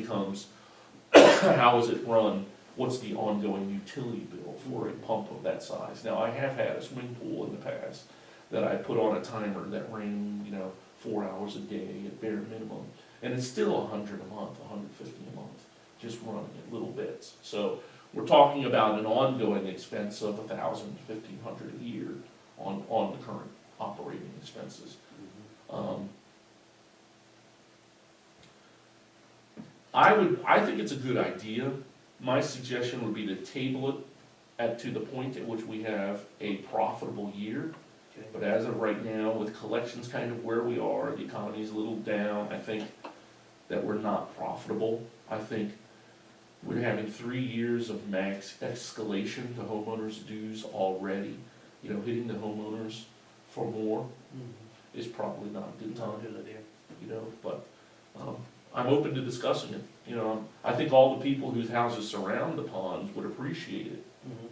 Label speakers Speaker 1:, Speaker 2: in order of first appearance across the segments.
Speaker 1: becomes, how is it run? What's the ongoing utility bill for a pump of that size? Now, I have had a swimming pool in the past that I put on a timer that ran, 4 hours a day at bare minimum. And it's still $100 a month, $150 a month, just running at little bits. So we're talking about an ongoing expense of $1,000 to $1,500 a year on the current operating expenses. I think it's a good idea. My suggestion would be to table it to the point at which we have a profitable year. But as of right now, with collections kind of where we are, the economy's a little down, I think that we're not profitable. I think we're having 3 years of max escalation to homeowners' dues already. Hitting the homeowners for more is probably not a good time, but I'm open to discussing it. I think all the people whose houses surround the ponds would appreciate it.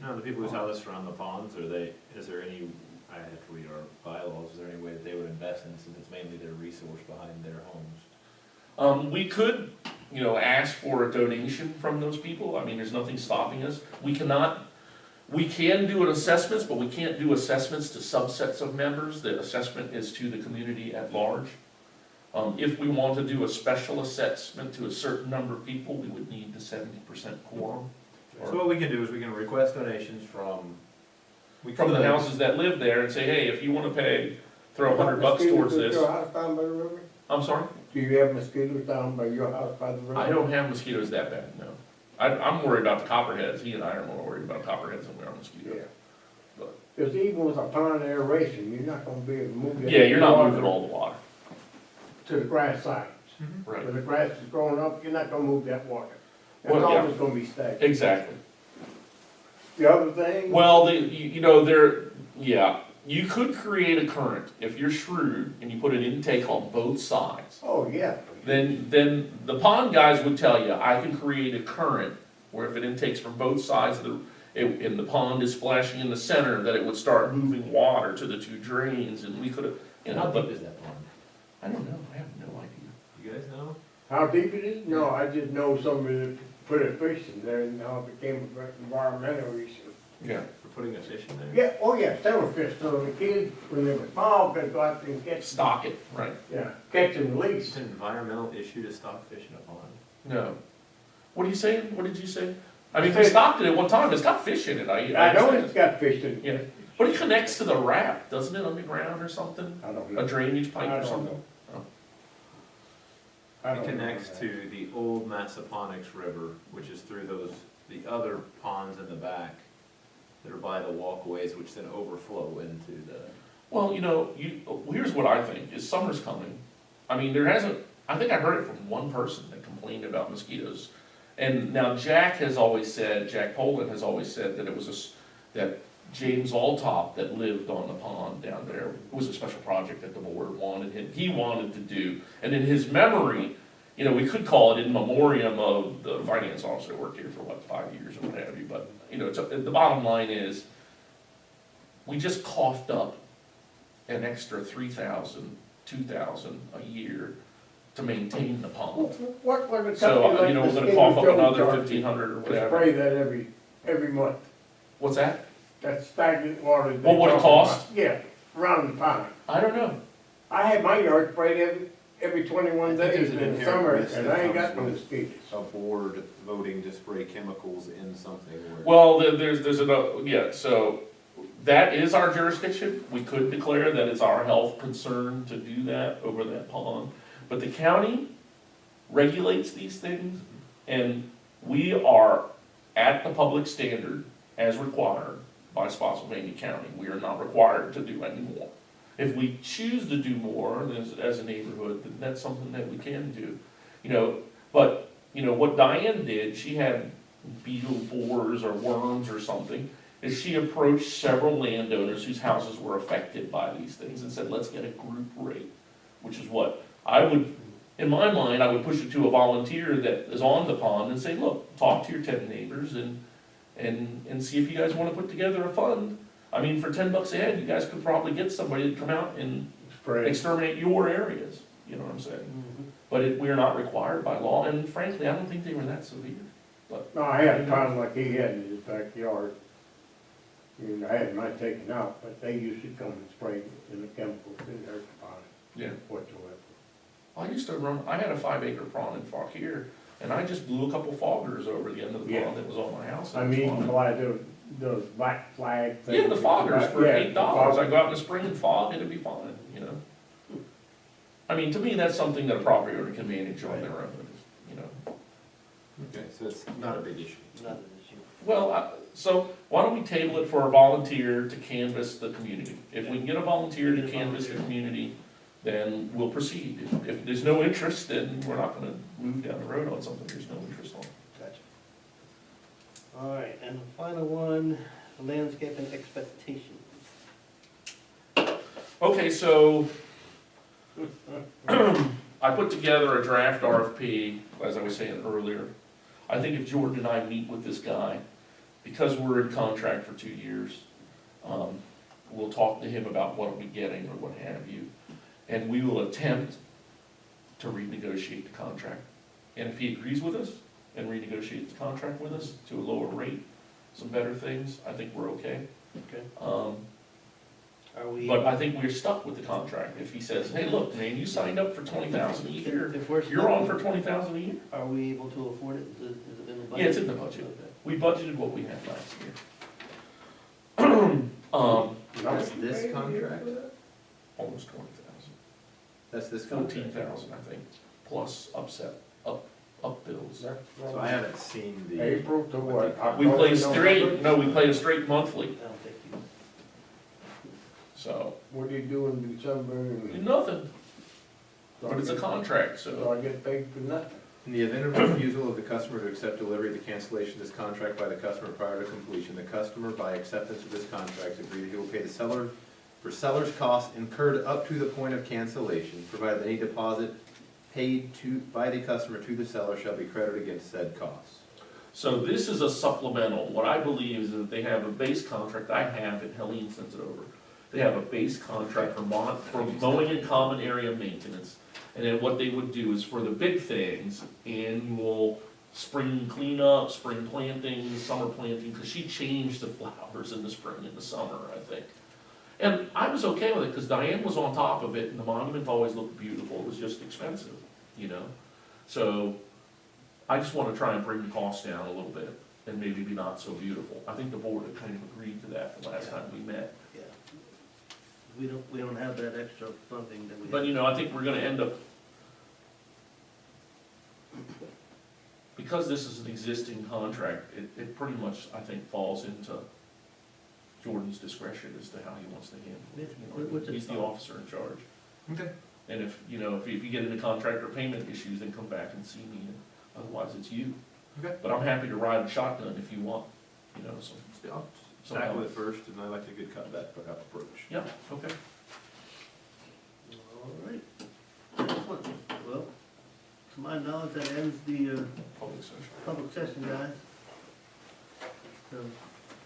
Speaker 2: No, the people whose houses surround the ponds, is there any, I have to read our bylaws, is there any way that they would invest in, since it's mainly their resource behind their homes?
Speaker 1: We could, ask for a donation from those people. I mean, there's nothing stopping us. We can do an assessments, but we can't do assessments to subsets of members. The assessment is to the community at large. If we want to do a special assessment to a certain number of people, we would need the 70% quorum.
Speaker 2: So what we can do is we can request donations from
Speaker 1: the houses that live there and say, hey, if you want to throw $100 towards this.
Speaker 3: Your house down by the river?
Speaker 1: I'm sorry?
Speaker 3: Do you have mosquitoes down by your house by the river?
Speaker 1: I don't have mosquitoes that bad, no. I'm worried about the copperheads. He and I are more worried about copperheads than we are mosquitoes.
Speaker 3: Yeah. Because even with a pond aeration, you're not gonna be able to move that.
Speaker 1: Yeah, you're not
Speaker 3: water
Speaker 1: moving all the water.
Speaker 3: to the grass sides.
Speaker 1: Right.
Speaker 3: When the grass is growing up, you're not gonna move that water. That's
Speaker 1: Well, yeah.
Speaker 3: always gonna be stagnant.
Speaker 1: Exactly.
Speaker 3: The other thing.
Speaker 1: Well, you could create a current if you're shrewd and you put an intake on both sides.
Speaker 3: Oh, yeah.
Speaker 1: Then the pond guys would tell you, I can create a current where if it intakes from both sides of and the pond is splashing in the center, that it would start moving water to the two drains, and we could have,
Speaker 2: How
Speaker 1: but
Speaker 2: deep is that pond?
Speaker 1: I don't know. I have no idea.
Speaker 2: You guys know?
Speaker 3: How deep it is? No, I just know somebody that put a fish in there and now it became an environmental issue.
Speaker 1: Yeah.
Speaker 2: For putting a fish in there?
Speaker 3: Yeah, oh yeah, several fish, so the kids, when they were small, could go out there and catch.
Speaker 1: Stock it, right?
Speaker 3: Yeah, catch and
Speaker 2: It's
Speaker 3: release.
Speaker 2: an environmental issue to stock fish in a pond.
Speaker 1: No. What are you saying? What did you say? I mean, we stocked it at one time. It's got fish in it.
Speaker 3: I know
Speaker 1: understand.
Speaker 3: it's got fish in it.
Speaker 1: Yeah. But it connects to the raft, doesn't it, underground or something?
Speaker 3: I don't
Speaker 1: A
Speaker 3: know.
Speaker 1: drainage pipe
Speaker 3: I
Speaker 1: or
Speaker 3: don't
Speaker 1: something?
Speaker 3: know. I
Speaker 2: It
Speaker 3: don't know
Speaker 2: connects
Speaker 3: that.
Speaker 2: to the old Massaponax River, which is through the other ponds in the back that are by the walkways, which then overflow into the.
Speaker 1: Well, here's what I think, is summer's coming. I mean, I think I heard it from one person that complained about mosquitoes. And now Jack Poland has always said that it was that James Altop that lived on the pond down there, it was a special project that the board he wanted to do. And in his memory, we could call it in memoriam of the finance officer that worked here for 5 years or what have you, but, the bottom line is, we just coughed up an extra $3,000, $2,000 a year to maintain the pond.
Speaker 3: What would a
Speaker 1: So,
Speaker 3: company like
Speaker 1: we're
Speaker 3: the
Speaker 1: gonna cough up
Speaker 3: Joe
Speaker 1: another
Speaker 3: charge you
Speaker 1: $1,500 or
Speaker 3: to
Speaker 1: whatever.
Speaker 3: spray that every month?
Speaker 1: What's that?
Speaker 3: That stagnant water.
Speaker 1: What would it cost?
Speaker 3: Yeah, around the pond.
Speaker 1: I don't know.
Speaker 3: I had my yard sprayed every 21
Speaker 4: I think
Speaker 3: days
Speaker 4: there's an
Speaker 3: in the
Speaker 4: inherent
Speaker 3: summer,
Speaker 4: risk
Speaker 3: and
Speaker 4: that
Speaker 3: I ain't
Speaker 4: comes
Speaker 3: got no
Speaker 4: with
Speaker 3: mosquitoes.
Speaker 4: A board voting to spray chemicals in something where.
Speaker 1: Well, so that is our jurisdiction. We could declare that it's our health concern to do that over that pond. But the county regulates these things, and we are at the public standard as required by Spotsylvania County. We are not required to do any more. If we choose to do more as a neighborhood, then that's something that we can do. But what Diane did, she had beetle borers or worms or something, is she approached several landowners whose houses were affected by these things and said, let's get a group rate, which is what I would, in my mind, I would push it to a volunteer that is on the pond and say, look, talk to your 10 neighbors and see if you guys want to put together a fund. I mean, for $10 a head, you guys could probably get somebody to come out and
Speaker 3: Spray.
Speaker 1: exterminate your areas, you know what I'm saying? But we're not required by law, and frankly, I don't think they were that severe. But
Speaker 3: No, I had a pond like he had in his backyard. And I had mine taken out, but they usually come and spray in the chemicals in their pond
Speaker 1: yeah,
Speaker 3: whatsoever.
Speaker 1: I had a 5-acre pond in Fauquier, and I just blew a couple foggers over the end of the
Speaker 3: Yeah.
Speaker 1: pond that was on my house.
Speaker 3: I
Speaker 1: It was
Speaker 3: mean,
Speaker 1: fine.
Speaker 3: buy those black flag things.
Speaker 1: Yeah, the foggers for
Speaker 3: Yeah,
Speaker 1: $8. I go out in the spring and fog, it'd be fine, you know? I mean, to me, that's something that a property owner can manage on their own, you know?
Speaker 4: Okay, so it's not a big issue.
Speaker 5: Not an issue.
Speaker 1: Well, so why don't we table it for a volunteer to canvass the community? If we can get a volunteer to canvass the community, then we'll proceed. If there's no interest, then we're not gonna move down the road on something there's no interest on.
Speaker 5: Gotcha. All right, and the final one, landscaping expectations.
Speaker 1: Okay, so I put together a draft RFP, as I was saying earlier. I think if Jordan and I meet with this guy, because we're in contract for 2 years, we'll talk to him about what are we getting or what have you. And we will attempt to renegotiate the contract. And if he agrees with us and renegotiates the contract with us to a lower rate, some better things, I think we're okay.
Speaker 5: Okay. Are we?
Speaker 1: But I think we're stuck with the contract. If he says, hey, look, man, you signed up for 20,000 a year,
Speaker 5: If we're
Speaker 1: you're on for 20,000 a year?
Speaker 5: Are we able to afford it? Is it in the budget?
Speaker 1: Yeah, it's in the budget.
Speaker 5: Okay.
Speaker 1: We budgeted what we had last year.
Speaker 2: That's this contract?
Speaker 1: Almost 20,000,
Speaker 2: That's this contract?
Speaker 1: 14,000, I think, plus up bills.
Speaker 2: So I haven't seen the.
Speaker 3: April to what?
Speaker 1: We play
Speaker 3: October,
Speaker 1: we play a straight monthly,
Speaker 5: I don't think you.
Speaker 1: so,
Speaker 3: What do you do in December? and-
Speaker 1: nothing,
Speaker 3: so
Speaker 1: but it's a
Speaker 3: I get-
Speaker 1: contract,
Speaker 3: So
Speaker 1: so.
Speaker 3: I get paid for nothing.
Speaker 2: In the event of refusal of the customer to accept delivery of the cancellation of this contract by the customer prior to completion, the customer, by acceptance of this contract, agrees he will pay the seller for seller's costs incurred up to the point of cancellation, provided any deposit paid by the customer to the seller shall be credited against said costs.
Speaker 1: So this is a supplemental. What I believe is that they have a base contract, I have it, Helene sends it over. They have a base contract for mowing and common area maintenance. And then what they would do is for the big things, annual spring cleanup, spring plantings, summer planting, because she changed the flowers in the spring and the summer, I think. And I was okay with it, because Diane was on top of it, and the monument always looked beautiful, it was just expensive, you know? So, I just wanna try and bring the cost down a little bit, and maybe be not so beautiful. I think the board had kind of agreed to that the last time we met.
Speaker 5: Yeah. We don't have that extra funding that we.
Speaker 1: But, you know, I think we're gonna end up, because this is an existing contract, it pretty much, I think, falls into Jordan's discretion as to how he wants to handle it. You know,
Speaker 5: Which is
Speaker 1: he's the
Speaker 5: fine.
Speaker 1: officer in charge.
Speaker 2: Okay.
Speaker 1: And if, you know, if you get into contract or payment issues, then come back and see me, and otherwise it's you.
Speaker 2: Okay.
Speaker 1: But I'm happy to ride shotgun if you want, you know,
Speaker 2: I'll
Speaker 1: some
Speaker 2: tackle
Speaker 1: help.
Speaker 2: it first, and I like a good cut back approach.
Speaker 1: Yeah, okay.
Speaker 5: All right. Excellent. Well, to my knowledge, that ends the
Speaker 1: Public session.
Speaker 5: public session, guys. So,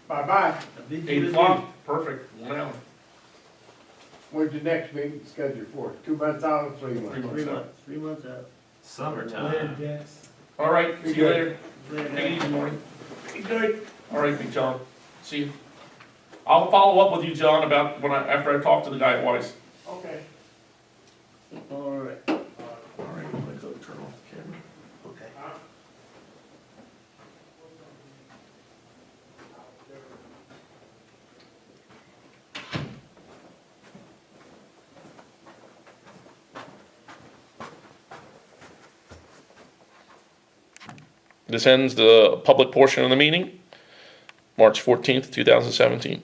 Speaker 3: Bye-bye.
Speaker 5: I bid you
Speaker 1: 8
Speaker 5: adieu.
Speaker 1: o'clock, perfect, 1 hour.
Speaker 3: When's the next meeting scheduled for? 2 months out, 3 months?
Speaker 5: 3 months out.
Speaker 2: Summertime.
Speaker 1: All right, see you later.
Speaker 5: Later,
Speaker 1: Take it
Speaker 5: guys.
Speaker 1: easy, morning. Good. All right, Big John, see you. I'll follow up with you, John, about after I talk to the guy at Weiss.
Speaker 3: Okay.
Speaker 5: All right.
Speaker 1: All right, I'm gonna go turn off the camera.
Speaker 5: Okay.
Speaker 1: This ends the public portion of the meeting, March 14th, 2017.